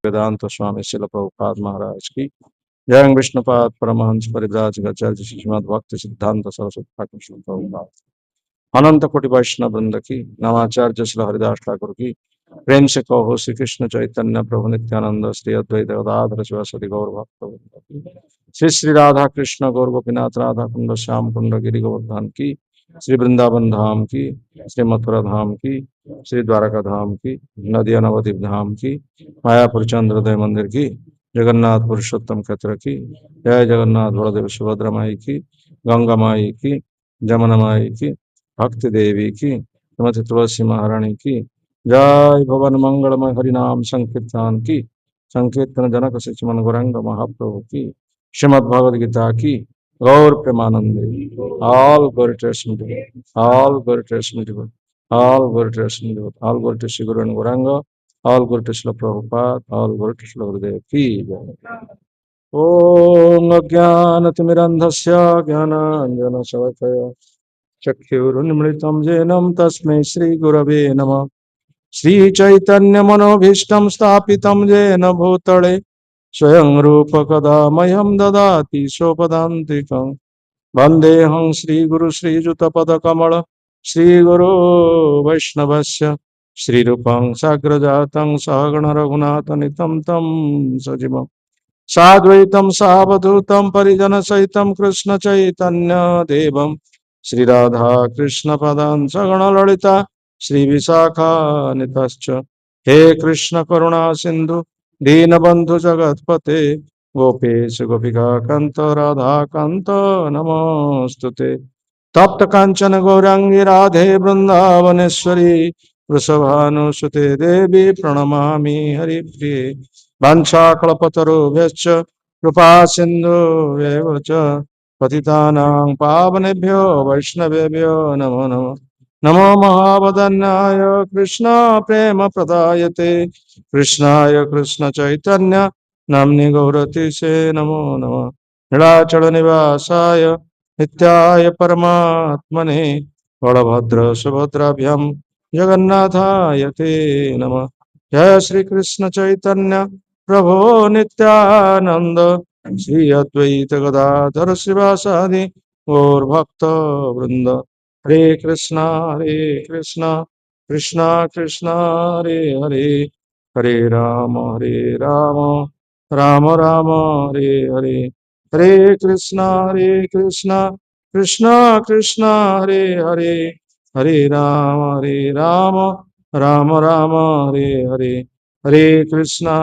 वेदांत स्वामी शिल प्रभुपाद महाराज की जय। विष्णुपाद परमहंस परिव्राज गजल श्रीमद भक्ति सिद्धांत सरस्वती ठाकुर श्री प्रभुपाद अनंत कोटि वैष्णव वृंद की नवाचार्य श्री हरिदास ठाकुर की प्रेम से कहो श्री कृष्ण चैतन्य प्रभु नित्यानंद श्री अद्वैत गदाधर शिवासदि गौर भक्त श्री श्री राधा कृष्ण गौर गोपीनाथ राधा कुंड श्याम कुंड गिरि गोवर्धन की श्री वृंदावन धाम की श्री मथुरा धाम की श्री द्वारका धाम की नदिया नवद्वीप धाम की मायापुर चंद्रोदय मंदिर की जगन्नाथ पुरुषोत्तम क्षेत्र की जय जगन्नाथ बलदेव सुभद्रा माई की गंगा माई की जमुना माई की भक्ति देवी की श्रीमती तुलसी महारानी की जय। भवन मंगलमय हरिनाम संकीर्तन की संकीर्तन जनक शिचमन गौरंग महाप्रभु की श्रीमद भगवद गीता की Gaur Premanand all glory to Srimati, all glory to Srimati, all glory to Srimati, all glory to Sri Guru and Gauranga, all glory to Srila Prabhupada, all glory to Srila Gurudev की जय। ओम अज्ञानतिमिरन्धस्य ज्ञानाञ्जनशलाकया चक्षुरुन्मिलितं येन तस्मै श्रीगुरवे नमः। श्रीचैतन्यमनोभीष्टं स्थापितं येन भूतले स्वयं रूप कदा मह्यं ददाति स्वपदान्तिकम्। वन्देऽहं श्रीगुरु श्रीयुतपदकमल श्रीगुरो वैष्णवस्य श्रीरूपं साग्रजातं सहगण रघुनाथनितं तं सजीवम् साद्वैतं सावधूतं परिजनसहितं कृष्ण चैतन्य देवं श्रीराधा कृष्ण पदान् सगण ललिता श्रीविशाखान्वितश्च हे कृष्ण करुणा सिन्धु दीनबन्धु जगत्पते गोपेश गोपिका कान्त राधा कान्त नमोऽस्तुते। तप्त कांचन गौरांगी राधे वृंदावनेश्वरी वृषभानुसुते देवी प्रणमामि हरिप्रिये वाञ्छाकल्पतरुभ्यश्च कृपा सिन्धुभ्येव च पतितानां पावनेभ्यो वैष्णवेभ्यो नमो नमः। नमो महावदन्याय कृष्ण प्रेम प्रदायते कृष्णाय कृष्ण चैतन्य नाम्नि गौरतिसे नमो नमः। नीलाचल निवासाय नित्याय परमात्मने बलभद्र सुभद्राभ्यां जगन्नाथाय ते नमः। जय श्री कृष्ण चैतन्य प्रभो नित्यानंद श्री अद्वैत गदाधर शिवासादि गौर भक्त वृंद हरे कृष्णा कृष्णा कृष्णा हरे हरे हरे राम राम राम हरे हरे हरे कृष्णा कृष्णा कृष्णा हरे हरे हरे राम राम राम हरे हरे हरे कृष्णा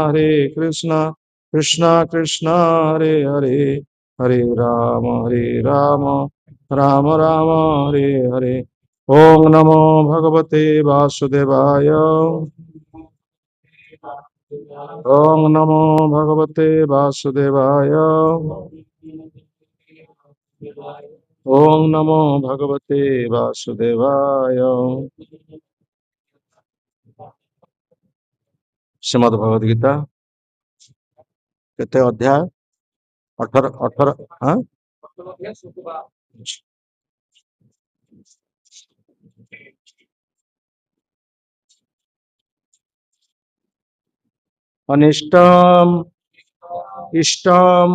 कृष्णा कृष्णा हरे हरे हरे राम राम राम हरे हरे। ओम नमो भगवते वासुदेवाय ओम नमो भगवते वासुदेवाय ओम नमो भगवते वासुदेवाय। श्रीमद् भगवद गीता केते अध्याय 18 हाँ अनिष्टम इष्टम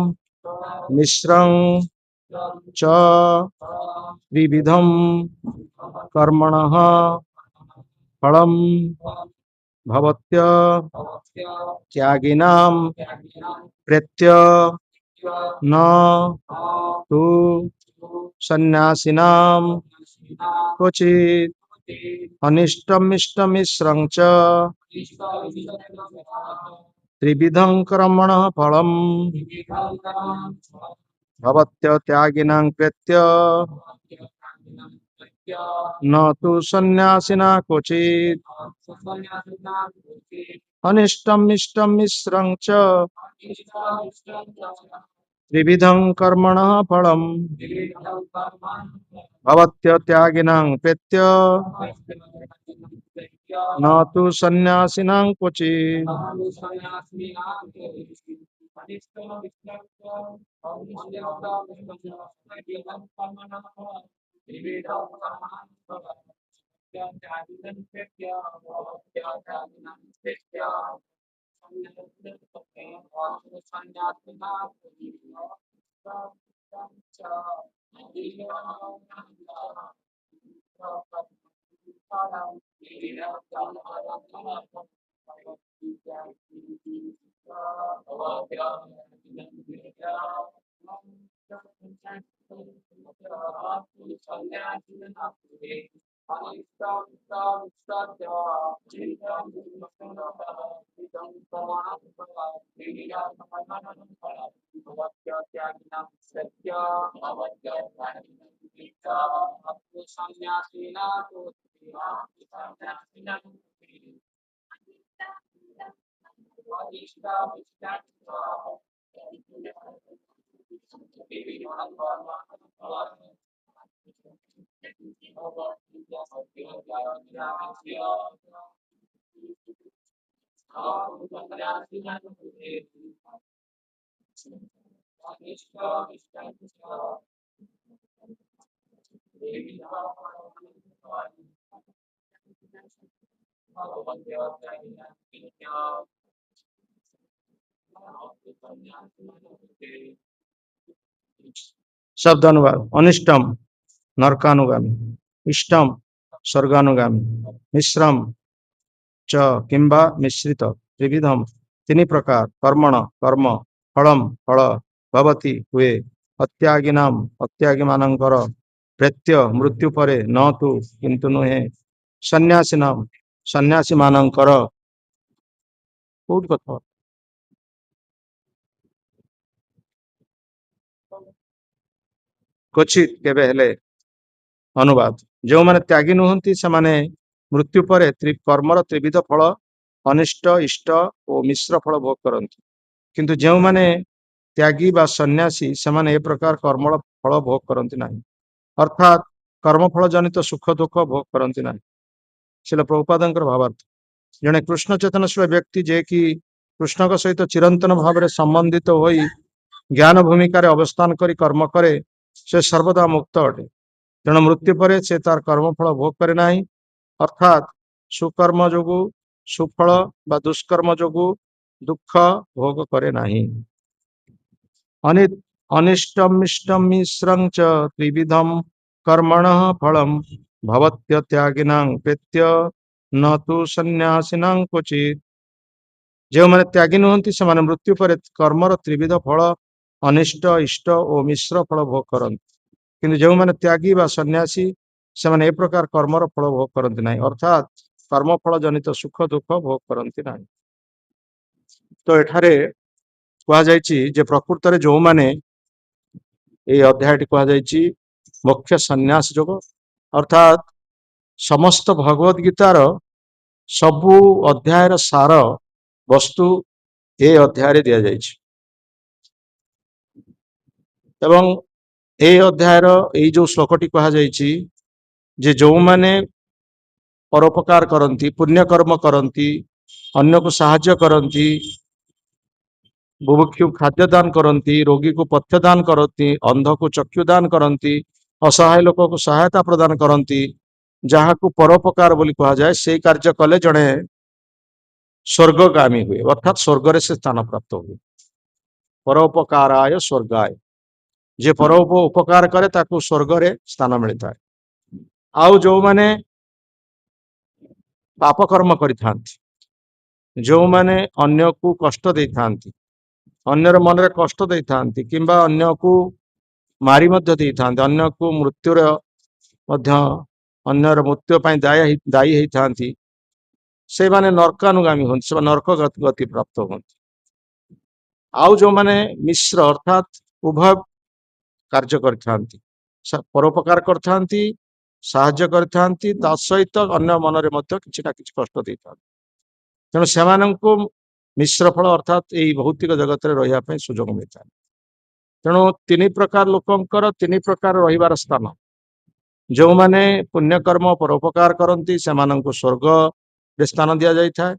मिश्रं च विविधम कर्मणः फलम भवत्य त्यागिनां प्रत्य न तु सन्यासिनां क्वचित् अनिष्टमिष्टमिश्रं च त्रिविधं कर्मणः फलम भवत्य त्यागिनां प्रत्य न तु सन्यासिना क्वचित् अनिष्टमिष्टमिश्रं च त्रिविधं कर्मणः फलम भवत्य त्यागिनां प्रत्य न तु सन्यासिनां क्वचित्। शब्द अनुवाद अनिष्टम नरकानुगामी, इष्टम स्वर्गानुगामी, मिश्रम च किंबा मिश्रित त्रिविधम तीन प्रकार कर्मण कर्म फलम फल भवति हुए अत्यागिनाम अत्यागी मानकर प्रत्य मृत्यु परे न तु किंतु नुहे सन्यासीनाम सन्यासी मानकर कोट कथा क्वचित केबे हेले अनुवाद जो माने त्यागी नुहंती से माने मृत्यु परे कर्मर त्रिविध फल अनिष्ट इष्ट और मिश्र फल भोग करती किंतु जो माने त्यागी बा सन्यासी से माने ए प्रकार कर्म फल भोग करती नहीं अर्थात कर्मफल जनित सुख दुख भोग करती नहीं शिल प्रभुपादंकर भावार्थ जड़े कृष्ण चेतनशील व्यक्ति जे कि कृष्ण सहित चिरंतन भाव में संबंधित हो ज्ञान भूमिकार अवस्थान करी कर्म करे से सर्वदा मुक्त अटे तेणु मृत्यु पर से तार कर्मफल भोग करे नहीं अर्थात सुकर्म जोगु सुफल बा दुष्कर्म जोगु दुख भोग करे नहीं अनिष्टमिष्टम मिश्रं च त्रिविधम कर्मणः फलम भवत्यत्यागिनां प्रेत्य न तो सन्यासिनां क्वचित जो माने त्यागी नुहंती से माने मृत्यु पर कर्मर त्रिविध फल अनिष्ट इष्ट और मिश्र फल भोग करନ୍ତି किंतु जो माने त्यागी बा सन्यासी से माने ए प्रकार कर्मर फल भोग करନ୍ତି नहीं अर्थात कर्म फल जनित सुख दुख भोग करନ୍ତି नहीं तो एठारे कहा जायछि जे प्रकृत रे जो माने ए अध्याय कहा जायछि मुख्य सन्यास योग अर्थात समस्त भगवत गीतार सबु अध्यायर सार वस्तु ए अध्याय दिया जायछि एवं ए अध्यायर ए जो श्लोकटी कहा जायछि जे जो माने परोपकार करती पुण्य कर्म करती अन्य को साहाय्य करती बुभुक्षु खाद्य दान करती रोगी को पथ्य दान करती अंध को चक्षु दान करती असहाय लोक को सहायता प्रदान करती जहाँ को परोपकार बोली कहा जाए से कार्य कले जड़े स्वर्गगामी हुए अर्थात स्वर्ग से स्थान प्राप्त हुए परोपकाराय स्वर्गाय जे उपकार करे ताकू स्वर्ग रे स्थान मिलता है आउ जो माने पाप कर्म करिथांती जो माने अन्य को कष्ट देथांती अन्यर मन रे कष्ट देथांती किंबा अन्य को मारी मध्य देथांती अन्य को मृत्युर मध्य अन्यर मृत्यु पई दायी हेथांती से माने नरकानुगामी हों से नरक गति प्राप्त होती आउ जो माने मिश्र अर्थात उभय कार्य करथांती परोपकार करथांती साहाय्य करथांती ता सहित अन्य मन रे मध्य किछि ना किछि कष्ट देथांती तेणु सेमानंको मिश्र फल अर्थात यही भौतिक जगत रे रहिया पई सुजोग मिलता तेणु तीन प्रकार लोकंकर तीन प्रकार रहिबार स्थान जो माने पुण्य कर्म परोपकार करती सेमानंको स्वर्ग रे स्थान दिया जाय था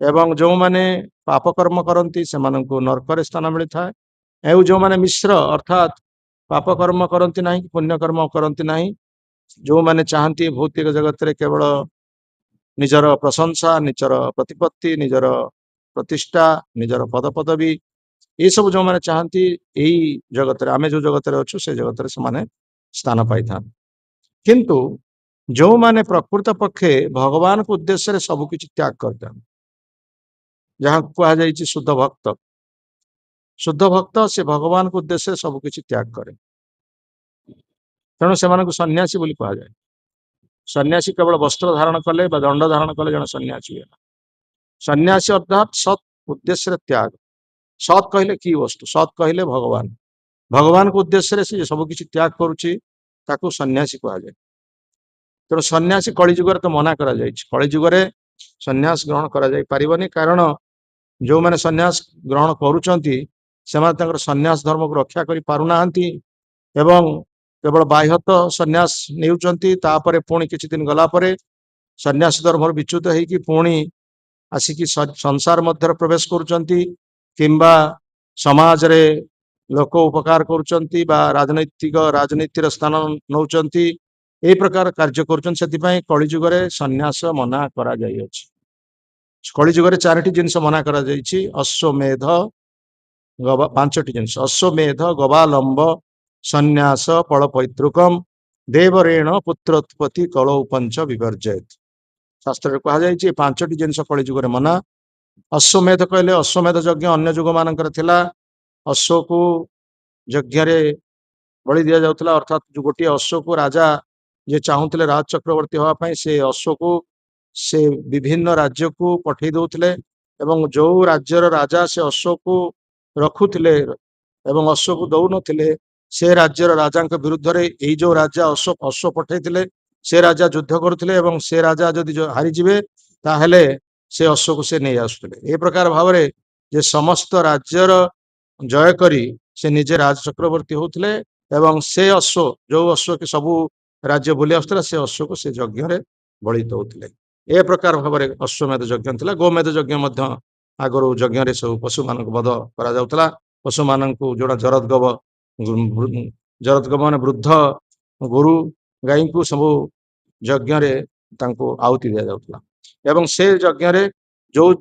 एवं जो माने पाप कर्म करती सेमानंको नरक रे स्थान मिलता है एवं जो माने मिश्र अर्थात पाप कर्म करती नहीं पुण्य कर्म करती नहीं जो माने चाहती भौतिक जगत रे केवल निजर प्रशंसा निजर प्रतिपत्ति निजर प्रतिष्ठा निजर पद पदवी ये सब जो मैंने चाहती यही जगत आम जो जगत अच्छु से जगत से स्थान पाई था किंतु जो माने प्रकृत पक्षे भगवान को उद्देश्य सबकि त्याग करते जहाँ कहुई शुद्ध भक्त से भगवान को उद्देश्य सबकि त्याग करे तेणु से सन्यासी बोली कहुए सन्यासी केवल वस्त्र धारण कले दंड धारण कले जन सन्यासी है सन्यासी अर्थात सत उद्देश्य त्याग सत कहले कि वस्तु सत कहले भगवान भगवान को उद्देश्य से सबकि त्याग करुच्ची सन्यासी कहुए तेणु सन्यासी कलिजुगर तो मना कलिजुगर सन्यास ग्रहण कर कारण जो मैंने सन्यास ग्रहण करुँच सन्यास धर्म को रक्षा कर पारुना एवं केवल बाह्यत सन्यास नेउचंती पुणी किछि दिन गला परे सन्यास धर्म विच्युत होगी पुणी आसिकी संसार मध्य प्रवेश करुचंती किंबा समाज रे लोक उपकार करुचंती बा राजनीतिर स्थान नौचंती ए प्रकार कार्य कर कलिजुगर सन्यास मना करा कलिजुगर 4टी जिनस मना करा अश्वमेध पांचटी जिनस अश्वमेध गवालंब सन्यास फल पैतृकम देवरेण पुत्रोत्पत्ति कलौ पंच विवर्जयत शास्त्र कहुई 5टी जिनस कलिजुगर मना अश्वमेध कहले अश्वमेध यज्ञ अन्य जुग मानकर थिला अश्व को यज्ञ बलि दि जाउथला अर्थात गोटे अश्व को राजा जे चाहूले राज चक्रवर्ती होगापाई से अश्व को से विभिन्न राज्य को पठे दौले एवं जो राज्यर राजा से अश्व को रखुले एवं अश्व को दौ नथिले से राज्यर राजा विरुद्ध रे एई जो राजा अश्व पठे से राजा युद्ध करुले एवं से राजा जदि हारीजे ताहले से अश्व को से नहीं आसुले ए प्रकार भाव में जे समस्त राज्यर जय करी से निजे राज चक्रवर्ती होते एवं से अश्व जो अश्व के सबू राज्य बुली आसुला से अश्व को से यज्ञ बलि दौले ए प्रकार भाव में अश्वमेध यज्ञ था गोमेध यज्ञ आगु यज्ञ सब पशु मान बध करा पशु मान जोड़ा जरदगव मान वृद्ध गोरु गाई को सब यज्ञ आहुति दि जाउथला एवं से यज्ञ जो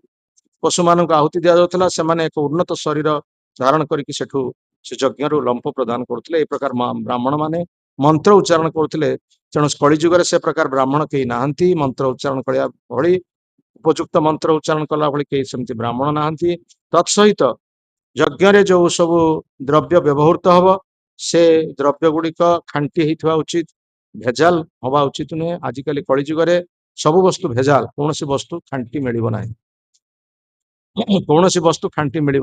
पशु मान आहुति दि जाउथला से माने एक उन्नत शरीर धारण करके सेठू से यज्ञ लंप प्रदान करते ए प्रकार ब्राह्मण माने मंत्र उच्चारण करते तेणु कलिजुगर से प्रकार ब्राह्मण कहीं नहांती मंत्र उच्चारण करिया भली उपयुक्त मंत्र उच्चारण कला भली कहीं सेमती ब्राह्मण नहांती तत्सहित यज्ञ जो सब द्रव्य व्यवहृत हम से द्रव्य गुड़िक खांटी होता उचित भेजाल हवा उचित नुहे आजिकल कलिजुगर सब वस्तु भेजाल कौन सी वस्तु खांटी मिल ना कौन सी वस्तु खांटी मिल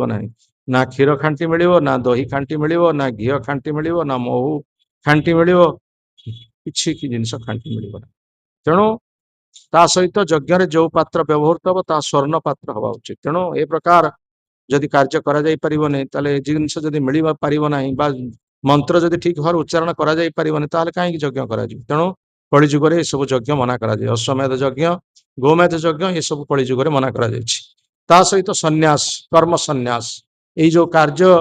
ना क्षीर खांटी मिल ना दही खांटी मिल ना घी खांटी मिल ना महू खांटी मिल कि जिनस खांटी मिल तेणु ता सहित यज्ञ जो पात्र व्यवहृत हम ता स्वर्ण पात्र हवा उचित तेणु ए प्रकार जदि कार्य करा जाई परिबने ताले जिनस जदि मिल पारिबो नाही बा मंत्र जदि ठीक भाव उच्चारण करा जाई परिबने ताले काहे यज्ञ करा जी तेणु कलिजुगर ये सब यज्ञ मना करा जाय अश्वमेध यज्ञ गोमेध यज्ञ ये सब कलिजुगर मना करा जायछि ता सहित सन्यास कर्म सन्यास ये जो कार्य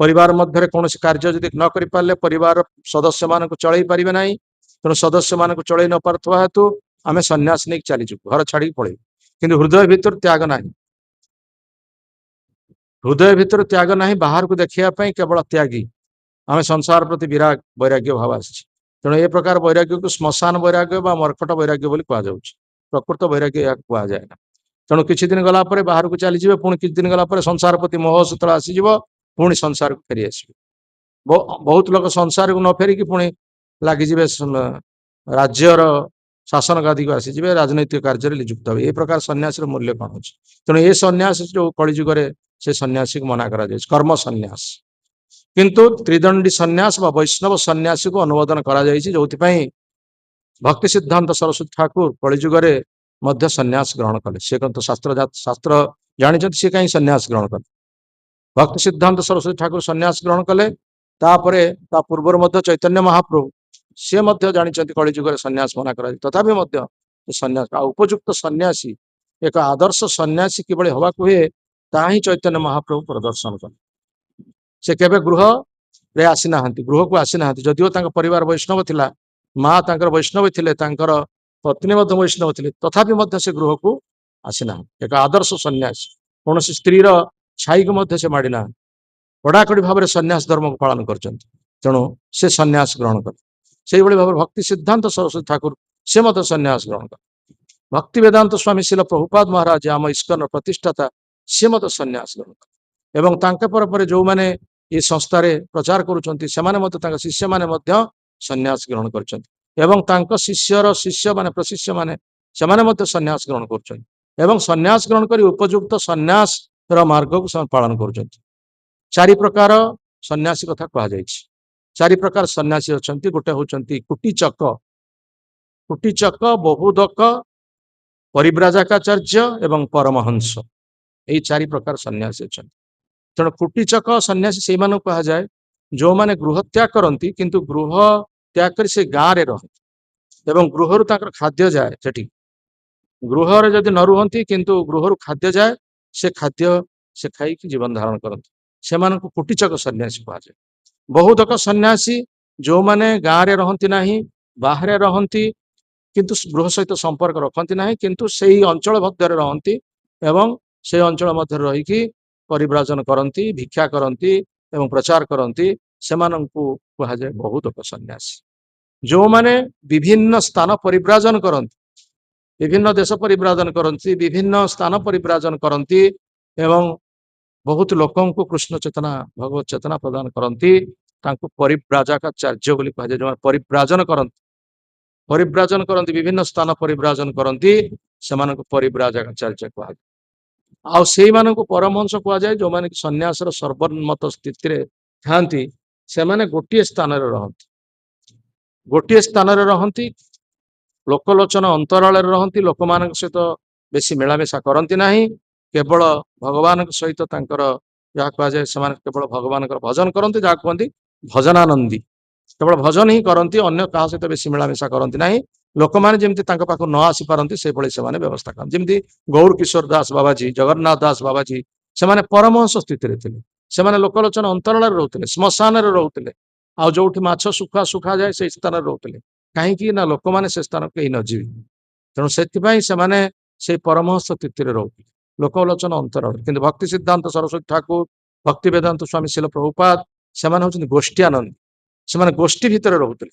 परिवार मध्य कौन कार्य जदि न करि पारले परिवार सदस्य मान चलई पारिबे नाही तेणु सदस्य मान चलई न पारथवा हेतु आमे सन्यास नहीं चलीजु घर छाड़ी पड़े किंतु हृदय भीतर त्याग नाही हृदय भीतर त्याग नाही बाहर को देखिया केवल त्यागी आम संसार प्रति विराग वैराग्य भाव आसी तेणु ए प्रकार वैराग्य को श्मशान वैराग्य बा मर्कट वैराग्य बोली कहुच्छे प्रकृत वैराग्य या कहुए ना तेणु किछि दिन गला परे बाहर को चलीजे पुणी किछि दिन गला परे संसार प्रति मोह सुतल आसीज पुणी संसार को फेरी आसवे बहुत लोग संसार को न फेरिकी पुणी लगिजे राज्यर शासन गादी को आसीजे राजनैतिक कार्य नियुक्त हे ए प्रकार सन्यास मूल्य कौन अच्छे तेणु ये सन्यास जो कलिजुगर से सन्यासी को मना करा कर्म सन्यास किंतु त्रिदंडी सन्यास व वैष्णव सन्यासी को अनुमोदन करा जो भक्ति सिद्धांत सरस्वती ठाकुर कलिजुगर मध्य सन्यास ग्रहण कले से तो शास्त्र जानी सी कहीं सन्यास ग्रहण कले भक्ति सिद्धांत सरस्वती ठाकुर सन्यास ग्रहण कले तापरे ता पूर्वर मध्य चैतन्य महाप्रभु सी मध्य जानी कलिजुगर सन्यास मना करा तथापि मध्य सन्यास उपयुक्त सन्यासी एक आदर्श सन्यासी किभଳି हवा हुए ता ही चैतन्य महाप्रभु प्रदर्शन कले से केबे गृह रे आसी नाहंती गृह को आसी नाहंती जदिओ तांका परिवार वैष्णव थिला माँ तांकर वैष्णव थिले तांकर पत्नी मध्य वैष्णव थिले तथापि मध्य से गृह को आसी ना एक आदर्श सन्यासी कौन स्त्रीर छाई को मध्य से माड़ी ना कड़ाकड़ी भाव में सन्यास धर्म को पालन कर तेणु से सन्यास ग्रहण कले से भाव भक्ति सिद्धांत सरस्वती ठाकुर से मत सन्यास ग्रहण कले भक्ति वेदांत स्वामी शिल प्रभुपाद महाराज आम इस्कन प्रतिष्ठाता सी मत सन्यास ग्रहण कले एवं तांके पर जो माने ये संस्था प्रचार करुँच शिष्य माने सन्यास ग्रहण कर शिष्यर शिष्य माने प्रशिष्य माने सन्यास ग्रहण कर सन्यास ग्रहण कर उपयुक्त सन्यास मार्ग को पालन कर चारि प्रकार सन्यासी कथा कह चारि प्रकार सन्यासी अच्छा गोटे हूँ कुटीचक बहुदक परिव्राजकाचार्य एवं परमहंस यही चारि प्रकार सन्यासी अच्छा तेणु कुटीचक सन्यासी से कह जाए जो माने गृह त्याग करती किंतु गृह त्याग कर से गाँव में रहते एवं गृह खाद्य जाए से गृह जदि न रुहति किंतु गृह खाद्य जाए से खाद्य से खाई जीवन धारण करती से कुटीचक सन्यासी कह जाए बहुदक सन्यासी जो माने गाँव में रहती ना बाहर रहती किंतु गृह सहित संपर्क रखती ना किंतु से अंचल मध्य रहती एवं से अंचल मध्य रहीकि परिव्राजन करती भिक्षा करती एवं प्रचार करती से कह जाए बहुदक सन्यासी जो माने विभिन्न स्थान परिव्राजन करती विभिन्न देश परिव्राजन करती विभिन्न स्थान परिव्राजन करती एवं बहुत लोकों को कृष्ण चेतना भगवत चेतना प्रदान करती परिव्राजकाचार्य बोली कह जाए जो परिव्राजन करती विभिन्न स्थान परिव्राजन करती से परिव्राजकाचार्य कह आउ से परमहंस कह जाए जो माने सन्यास सर्वोन्नत स्थिति था से गोटे स्थान गोटे स्थान रहती लोकलोचन अंतराल रहती लोक मान सहित बेसी मिलामिशा करती ना केवल भगवान सहित जहाँ कह जाए से केवल भगवान भजन करते जहाँ कहते भजनानंदी केवल भजन ही करती अन्य क्या सहित बेसी मिलामिशा करती ना लोक मैंने जमी पाख न आसी पारती से व्यवस्था करते जमी गौर किशोर दास बाबाजी जगन्नाथ दास बाबाजी से परमहंस स्थित से लोकलोचन अंतराल रोते श्मशान रोते आ जो माछ सुखा सुखा जाए से स्थान रोते कहीं ना लोक मैंने से स्थान कहीं न जीवे तेणु से परमहंस स्थित रोते लोकलोचन अंतराल किंतु भक्ति सिद्धांत सरस्वती ठाकुर भक्ति वेदांत स्वामी शिल प्रभुपाद से हूँ गोष्ठीआनंद से गोष्ठी भितर रोते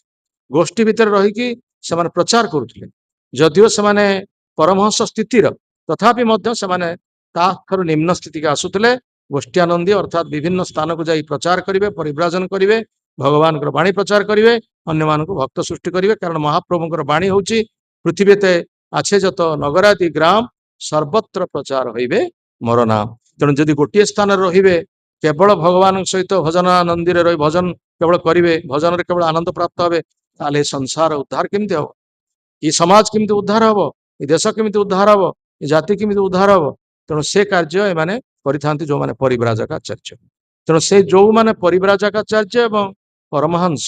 गोष्ठी भितर रहीकि से प्रचार करुले जदिओ से परमहंस स्थितिर तथापि निम्न स्थिति के आसुले गोष्ठीआनंदी अर्थात विभिन्न स्थान को जाई प्रचार करेंगे परिव्राजन करेंगे भगवान बाणी प्रचार करेंगे अन्य मान भक्त सृष्टि करेंगे कारण महाप्रभुंर बाणी हूँ पृथ्वीते आछे जत नगरादि ग्राम सर्वत्र प्रचार होइबे मोर नाम तेणु जदि गोटे स्थान रे केवल भगवान सहित भजनानंदी रही भजन केवल करेंगे भजन केवल आनंद प्राप्त हे ताले संसार उद्धार केमती हम ये समाज केमती उद्धार हम ये देश केमती उद्धार हम ये जाति केमती उद्धार हम तेणु से कार्य एमाने करिथांती जो माने परिव्राजकाचार्य तेणु से जो माने परिव्राजकाचार्य एवं परमहंस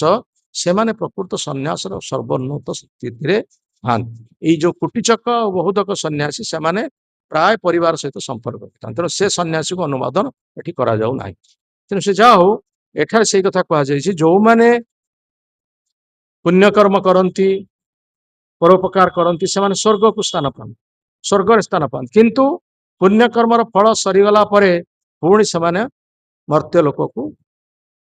से माने प्रकृत सन्यास सर्वोन्नत स्थिति हाँ ये जो कुटीचक बहुदक सन्यासी से माने प्राय परिवार सहित संपर्क रखता तेणु से सन्यासी को अनुवादन ये करा जाऊ नाही तेणु से जा हो एठार से कथा कह जाए जो माने पुण्यकर्म करती परोपकार करती से स्वर्ग को स्थान पाते स्वर्ग स्थान पाते किंतु पुण्यकर्मर फल सरीगला पुणी से मर्त्य लोक को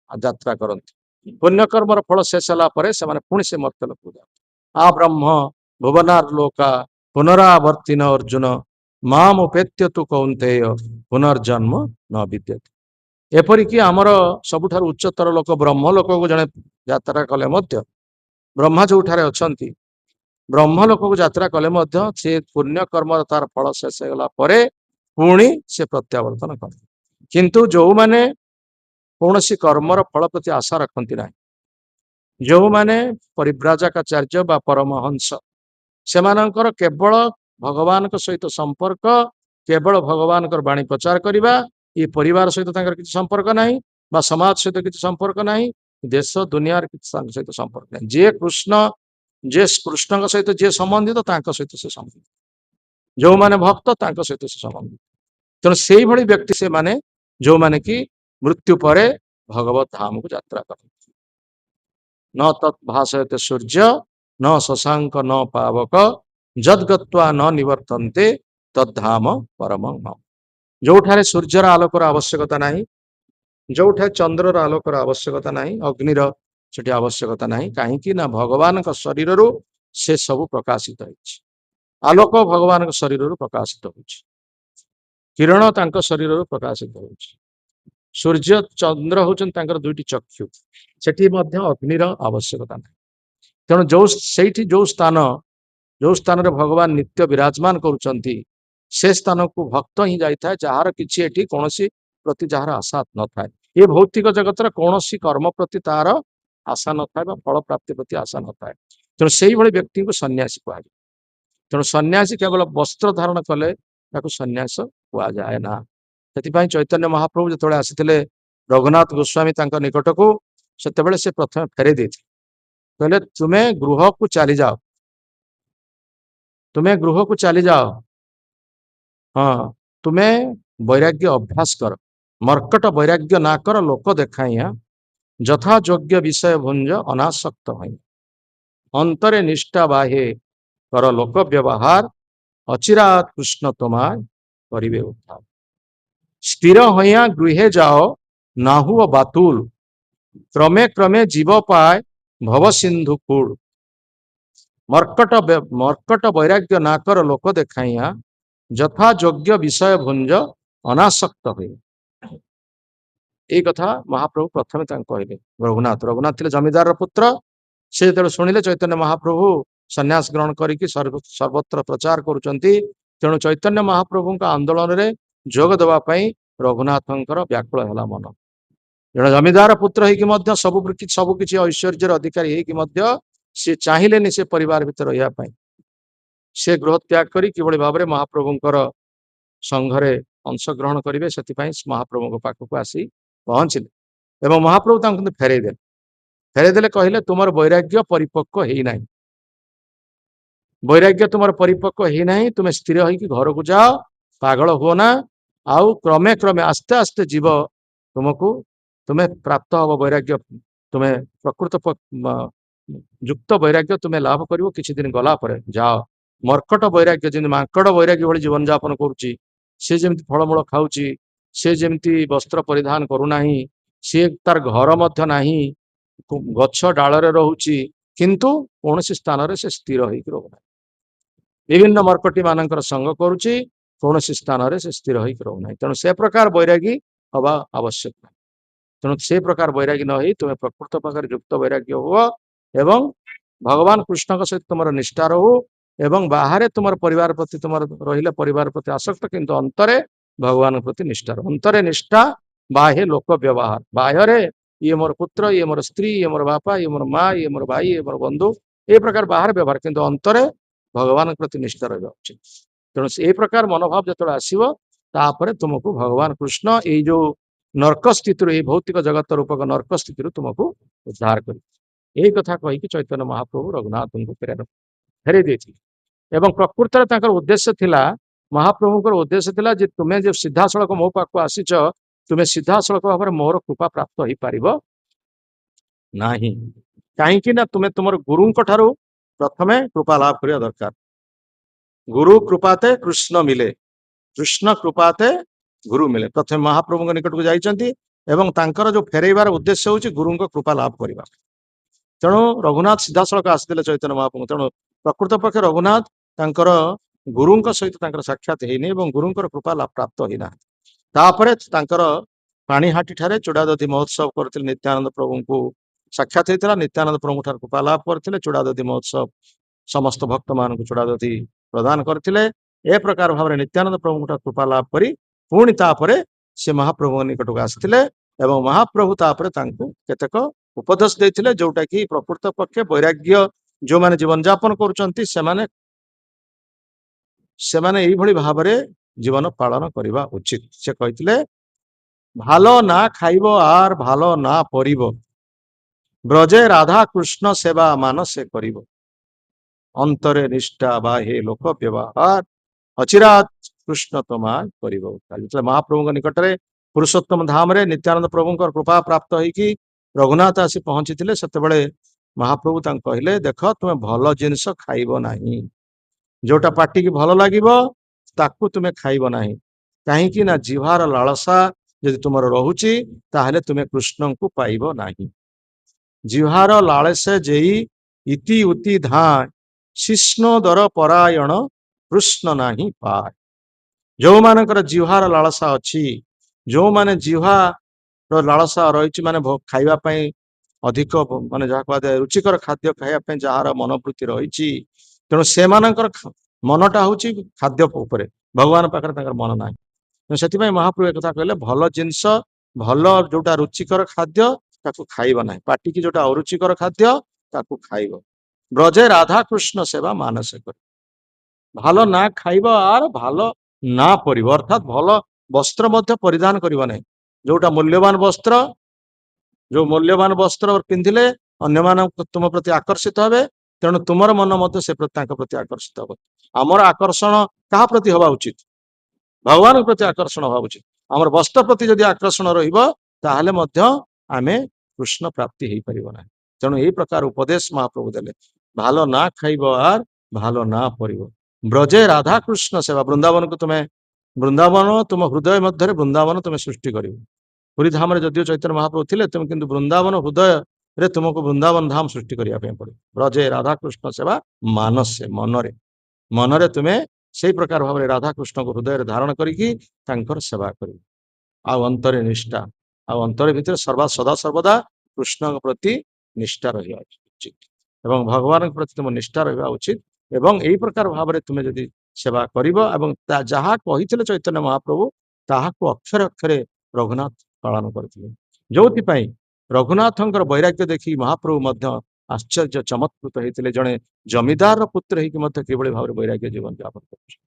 यात्रा करती पुण्यकर्मर फल शेष होगा से पुणी से मर्त्य लोक जाते आ ब्रह्म भुवनार लोका पुनरावर्तिन अर्जुन माम उपेत्य तु कौंतेय पुनर्जन्म न विद्यते एपरिकी आमर सबुठार उच्चतर लोक ब्रह्म लोक को जड़े यात्रा कले ब्रह्मा जो अच्छा ब्रह्म लोक को यात्रा कले से पुण्यकर्म तार फल शेष होगा पुणी से प्रत्यावर्तन करे किंतु जो माने कौन सी कर्मर फल प्रति आशा रखती ना जो माने परिव्राजकाचार्य बा परमहंस से केवल भगवान सहित संपर्क केवल भगवान बाणी प्रचार करवा ये परिवार सहित किसी संपर्क ना बा समाज सहित किसी संपर्क ना देश दुनिया सहित संपर्क ना जे कृष्ण सहित जे संबंधित सहित से संबंधित जो माने भक्त सहित से संबंधित तेणु से ही व्यक्ति से माने जो माने कि मृत्यु पर भगवत धाम को यात्रा करते न तत्भाषयते सूर्य न शशांक न पावक जदगत्वा न निवर्तन्ते तद्धाम परमं धाम जोठारे सूर्यर आलोकर आवश्यकता नहीं, जोठा चंद्रर आलोकर आवश्यकता नहीं, अग्निर सेठी आवश्यकता नहीं, कहीं ना भगवान शरीर रु से सब प्रकाशित होइछि। आलोक भगवान शरीर रु प्रकाशित होइछि, किरण तांको शरीर रु प्रकाशित होइछि। सूर्य चंद्र होचन तांकर दुईटी चक्षु, सेठी मध्य अग्निर आवश्यकता नहीं। तेणु जो स्थान रे भगवान नित्य विराजमान करुचंती से स्थान को भक्त ही जाता है, जार किसी एठी कौनसी प्रति जार आशा न थाए। ये भौतिक जगतर कौनसी कर्म प्रति तार आशा न थाए, फल प्राप्ति प्रति आशा न थाए। तेणु से व्यक्ति को सन्यासी कह। तेणु सन्यासी केवल वस्त्र धारण कले सन्यास कह जाए ना। से चैतन्य महाप्रभु जो आसी रघुनाथ गोस्वामी निकट को से प्रथम फेरे दे कहले तुम्हें गृह को चली जाओ, तुम्हें गृह को चली जाओ, हाँ तुम्हें वैराग्य अभ्यास कर, मर्कट वैराग्य ना कर लोक देखाइया, यथा योग्य विषय भुंज अनासक्त भई, अंतरे निष्ठा बाहे कर लोक व्यवहार, अचिरात कृष्ण तुम्हार करिवे उद्धार। स्थिर होइया गृहे जाओ नाहु बातुल, क्रमे क्रमे जीव पाए भव सिंधु कूड़, मर्कट वैराग्य ना कर लोक देखाइया, यथा योग्य विषय भुंज अनासक्त हुए। ये कथा महाप्रभु प्रथम कहले। रघुनाथ थे जमीदार पुत्र, से जो शुणिले चैतन्य महाप्रभु सन्यास ग्रहण करके सर्वत्र प्रचार करुचंती, तेणु चैतन्य महाप्रभु आंदोलन में जोग देवाई रघुनाथंकर व्याकुल है मन। जड़े जमीदार पुत्र होगी सबकि ऐश्वर्यर अधिकारी होगी सी चाहिए से परिवार भीतर रही, से गृह त्याग करी किभली भाव में महाप्रभुंकर संघरे अंशग्रहण करेंगे से महाप्रभु पाखक आसी पहुंचले एवं महाप्रभु फेरेदेले कहले तुमर वैराग्य परिपक्व है ना, वैराग्य तुम परिपक्व है ना, तुम्हें स्थिर होगी घर को जाओ, पागल हुओ ना, आउ क्रमे क्रमे आस्ते आस्ते जीव तुमको तुम्हें प्राप्त हम वैराग्य, तुम्हें प्रकृत युक्त वैराग्य तुम्हें लाभ करिवो। किछि दिन गला पर जाओ, मर्कट वैराग्य जमी माकड़ वैराग्य भाई जीवन यापन करुच्ची, सी जमी फलमूल खाऊची, सी जमी वस्त्र परिधान करूना, सी तार घर मध्य नाही, गछ डाଳରେ रहुची, किंतु कौन स्थान रे से स्थिर होइक रहुना, विभिन्न मर्कटी मानकर संग करुची, कौन स्थान रे से स्थिर होइक रहुना। तेणु से प्रकार वैरागी हवा आवश्यक। तेणु से प्रकार वैरागी न हो तुम्हें प्रकृत पाखे युक्त वैराग्य हुआ एवं भगवान कृष्ण सहित तुम निष्ठा रहू एवं बाहर तुम परिवार प्रति तुम रही परिवार प्रति आसक्त, किंतु अंतरे भगवान प्रति निष्ठा अंतरे निष्ठा, बाह्य लोक व्यवहार, बाह्य ये मोर पुत्र, ये मोर स्त्री, ये मोर बापा, ये मोर माँ, ये मोर भाई, ये मोर बंधु, ये प्रकार बाहर व्यवहार, किंतु अंतरे भगवान प्रति निष्ठा रहा उचित। तेणु से प्रकार मनोभाव जो आसो तापर तुमको भगवान कृष्ण ये जो नर्क स्थिति भौतिक जगत रूपक नर्क स्थिति तुमको उद्धार कर यही कथा कहीकि चैतन्य महाप्रभु रघुनाथ को फेरे देते। प्रकृत उद्देश्य थिला, महाप्रभु उद्देश्य थिला जे तुम्हें जो सीधा सड़क मो पाक आसीच, तुम्हें सीधा सड़क भाव में मोर कृपा प्राप्त हो पार नहीं, कहीं ना तुम्हें तुम गुरु प्रथमे कृपा लाभ करने दरकार। गुरु कृपाते कृष्ण मिले, कृष्ण कृपाते गुरु मिले। प्रथम महाप्रभु निकट को जाइछंती एवं तांकर जो फेरैबार उद्देश्य होची गुरु को कृपा लाभ करबा। तेणु रघुनाथ सीधा सड़क आसते चैतन्य महाप्रभु, तेणु प्रकृत पक्ष रघुनाथ तांकर गुरु सहित साक्षात होनी और गुरु कृपा लाभ प्राप्त होना। तापर तांकर पाणीहाटी ठारे चूड़ादधी महोत्सव करते नित्यानंद प्रभु को साक्षात होता, नित्यानंद प्रभु ठार कृपा लाभ करते, चूड़ादधी महोत्सव समस्त भक्त मान चूड़ादधी प्रदान करते। ए प्रकार भाव में नित्यानंद प्रभु कृपा लाभ करी पुणी तापरे से महाप्रभु निकट को आसते एवं महाप्रभु तापरे तांको केतेक उपदेश देथिले, जोटा कि प्रकृत पक्षे वैराग्य जो माने जीवन यापन करुचंती सेमाने एई भली भाव में जीवन पालन करवा उचित। से कहिथिले भालो ना खाइबो आर भालो ना परिबो, ब्रजे राधा कृष्ण सेवा मानसे करिबो, अंतरे निष्ठा बाहे लोक व्यवहार, अचिरात कृष्ण तमार करिबो। महाप्रभु निकट में पुरुषोत्तम धाम रे नित्यानंद प्रभु कृपा प्राप्त होइकी रघुनाथ आसी पहुंची थे, से महाप्रभु कहले देख तुम्हें भल जिनस खाइब नाही, जोटा पार्टी की भल लगे ताकू तुम्हें खाइब नाही, କାହିଁକି ନା ଜିହ୍ବାର ଲାଳସା ଯଦି ତୁମର ରହୁଛି ତାହେଲେ ତୁମେ କୃଷ୍ଣଙ୍କୁ ପାଇବ ନାହିଁ। ଜିହ୍ବାର ଲାଳସା ଯେଇ ଇତି ଉତି ଧାଁ ଶିଷ୍ଣ ଦର ପରାୟଣ କୃଷ୍ଣ ନାହିଁ ପାଏ। ଯୋଉମାନଙ୍କର ଜିହ୍ବାର ଲାଳସା ଅଛି, ଯୋଉମାନେ ଜିହ୍ବାର ଲାଳସା ରହିଛି, ମାନେ ଖାଇବା ପାଇଁ ଅଧିକ ମାନେ ଯାହା କୁହାଯାଏ ରୁଚିକର ଖାଦ୍ୟ ଖାଇବା ପାଇଁ ଯାହାର ମନୋବୃତ୍ତି ରହିଛି, ତେଣୁ ସେମାନଙ୍କର ମନଟା ହଉଛି ଖାଦ୍ୟ ଉପରେ, ଭଗବାନ ପାଖରେ ତାଙ୍କର ମନ ନାହିଁ। ସେଥିପାଇଁ ମହାପ୍ରଭୁ ଏକଥା କହିଲେ, ଭଲ ଜିନିଷ, ଭଲ ଯୋଉଟା ରୁଚିକର ଖାଦ୍ୟ ତାକୁ ଖାଇବ ନାହିଁ, ପାଟିକି ଯୋଉଟା ଅରୁଚିକର ଖାଦ୍ୟ ତାକୁ ଖାଇବ। ବ୍ରଜେ ରାଧାକୃଷ୍ଣ ସେବା ମାନସେ କରି, ଭଲ ନା ଖାଇବ আর ଭଲ ନା ପରିବ, ଅର୍ଥାତ ଭଲ ବସ୍ତ୍ର ମଧ୍ୟ ପରିଧାନ କରିବ ନାହିଁ। ଯୋଉଟା ମୂଲ୍ୟବାନ ବସ୍ତ୍ର, ଯୋଉ ମୂଲ୍ୟବାନ ବସ୍ତ୍ର ପିନ୍ଧିଲେ ଅନ୍ୟମାନଙ୍କୁ ତୁମ ପ୍ରତି ଆକର୍ଷିତ ହେବେ, ତେଣୁ ତୁମର ମନ ମଧ୍ୟ ସେ ତାଙ୍କ ପ୍ରତି ଆକର୍ଷିତ ହେବ। ଆମର ଆକର୍ଷଣ କାହା ପ୍ରତି ହେବା ଉଚିତ? ଭଗବାନଙ୍କ ପ୍ରତି ଆକର୍ଷଣ ହବା ଉଚିତ। ଆମର ବସ୍ତ୍ର ପ୍ରତି ଯଦି ଆକର୍ଷଣ ରହିବ ତାହେଲେ ମଧ୍ୟ ଆମେ କୃଷ୍ଣ ପ୍ରାପ୍ତି ହେଇପାରିବ ନାହିଁ। ତେଣୁ ଏଇ ପ୍ରକାର ଉପଦେଶ ମହାପ୍ରଭୁ ଦେଲେ, ଭଲ ନା ଖାଇବ আর ଭଲ ନା ପରିବ। ବ୍ରଜେ ରାଧାକୃଷ୍ଣ ସେବା, ବୃନ୍ଦାବନକୁ ତୁମେ, ବୃନ୍ଦାବନ ତୁମ ହୃଦୟ ମଧ୍ୟରେ ବୃନ୍ଦାବନ ତୁମେ ସୃଷ୍ଟି କରିବ। ପୁରୀ ଧାମରେ ଯଦିଓ ଚୈତନ୍ୟ ମହାପ୍ରଭୁ ଥିଲେ, ତୁମେ କିନ୍ତୁ ବୃନ୍ଦାବନ ହୃଦୟରେ ତୁମକୁ ବୃନ୍ଦାବନ ଧାମ ସୃଷ୍ଟି କରିବା ପାଇଁ ପଡିବ। ବ୍ରଜେ ରାଧାକୃଷ୍ଣ ସେବା ମାନସେ, ମନରେ, ମନରେ ତୁମେ ସେଇ ପ୍ରକାର ଭାବରେ ରାଧାକୃଷ୍ଣଙ୍କୁ ହୃଦୟରେ ଧାରଣ କରିକି ତାଙ୍କର ସେବା କରିବ। ଆଉ ଅନ୍ତରେ ନିଷ୍ଠା, ଆଉ ଅନ୍ତର ଭିତରେ ସଦା ସର୍ବଦା କୃଷ୍ଣଙ୍କ ପ୍ରତି ନିଷ୍ଠା ରହିବା ଉଚିତ ଏବଂ ଭଗବାନଙ୍କ ପ୍ରତି ତୁମ ନିଷ୍ଠା ରହିବା ଉଚିତ। ଏବଂ ଏଇ ପ୍ରକାର ଭାବରେ ତୁମେ ଯଦି ସେବା କରିବ ଏବଂ ଯାହା କହିଥିଲେ ଚୈତନ୍ୟ ମହାପ୍ରଭୁ ତାହାକୁ ଅକ୍ଷରେ ଅକ୍ଷରେ ରଘୁନାଥ ପାଳନ କରିଥିଲେ। ଯୋଉଥିପାଇଁ ରଘୁନାଥଙ୍କର ବୈରାଗ୍ୟ ଦେଖି ମହାପ୍ରଭୁ ମଧ୍ୟ ଆଶ୍ଚର୍ଯ୍ୟ ଚମତ୍କୃତ ହେଇଥିଲେ। ଜଣେ ଜମିଦାରର ପୁତ୍ର ହେଇକି ମଧ୍ୟ କିଭଳି ଭାବରେ ବୈରାଗ୍ୟ ଜୀବନ ଯାପନ କରୁଛି,